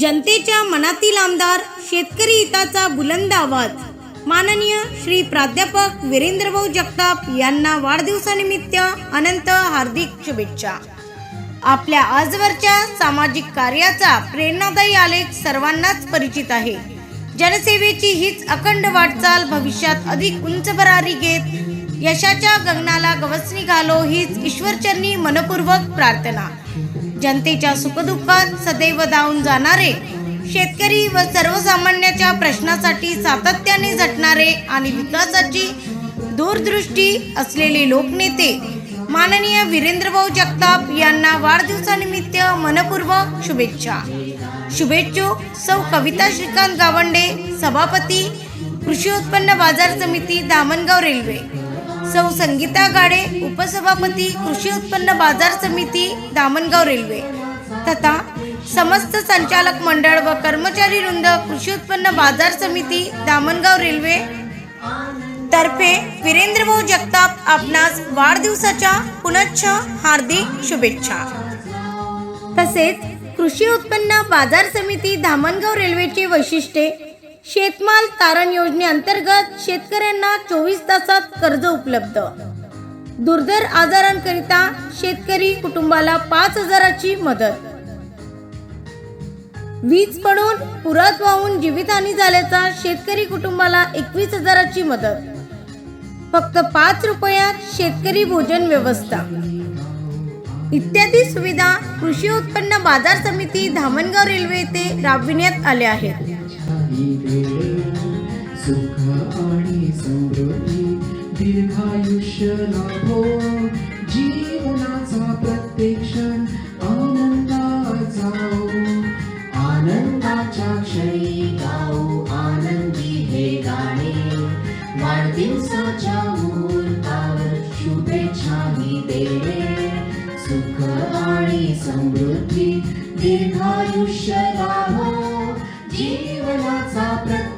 जनतेच्या मनातील आमदार, शेतकरी हिताचा बुलंद आवाज, माननीय श्री प्राध्यापक वीरेंद्रभाऊ जगताप यांना वाढदिवसानिमित्त अनंत हार्दिक शुभेच्छा। आपल्या आजवरच्या सामाजिक कार्याचा प्रेरणादायी आलेख सर्वांनाच परिचित आहे। जनसेवेची हीच अखंड वाटचाल भविष्यात अधिक उंच भरारी घेत यशाच्या गगनाला गवसणी घालो हीच ईश्वरचरणी मनपूर्वक प्रार्थना। जनतेच्या सुखदुःखात सदैव धावून जाणारे, शेतकरी व सर्वसामान्यांच्या प्रश्नासाठी सातत्याने झटणारे आणि विकासाची दूरदृष्टी असलेले लोकनेते माननीय वीरेंद्रभाऊ जगताप यांना वाढदिवसानिमित्त मनपूर्वक शुभेच्छा। शुभेच्छुक सौ कविता श्रीकांत गावंडे, सभापती कृषी उत्पन्न बाजार समिती धामणगाव रेल्वे, सौ संगीता गाडे, उपसभापती कृषी उत्पन्न बाजार समिती धामणगाव रेल्वे तथा समस्त संचालक मंडळ व कर्मचारी वृंद कृषी उत्पन्न बाजार समिती धामणगाव रेल्वे तर्फे वीरेंद्रभाऊ जगताप आपणास वाढदिवसाच्या पुनश्च हार्दिक शुभेच्छा। तसेच कृषी उत्पन्न बाजार समिती धामणगाव रेल्वेचे वैशिष्ट्ये, शेतमाल तारण योजनेअंतर्गत शेतकऱ्यांना 24 तासात कर्ज उपलब्ध, दुर्धर आजारांकरिता शेतकरी कुटुंबाला 5,000ची मदत, वीज पडून पुरात वाहून जीवितहानी झाल्याचा शेतकरी कुटुंबाला 21,000ची मदत, फक्त 5 रुपयात शेतकरी भोजन व्यवस्था इत्यादी सुविधा कृषी उत्पन्न बाजार समिती धामणगाव रेल्वे येथे राबविण्यात आल्या आहेत। सुख आणि समृद्धी दीर्घायुष्य लाभो, जीवनाचा प्रत्येक क्षण आनंदात जाओ, आनंदाच्या क्षणी गाओ आनंदी हे गाणे, वाढदिवसाच्या मुहूर्तावर शुभेच्छाही देणे, सुख आणि समृद्धी दीर्घायुष्य लाभो, जीवनाचा प्रत्येक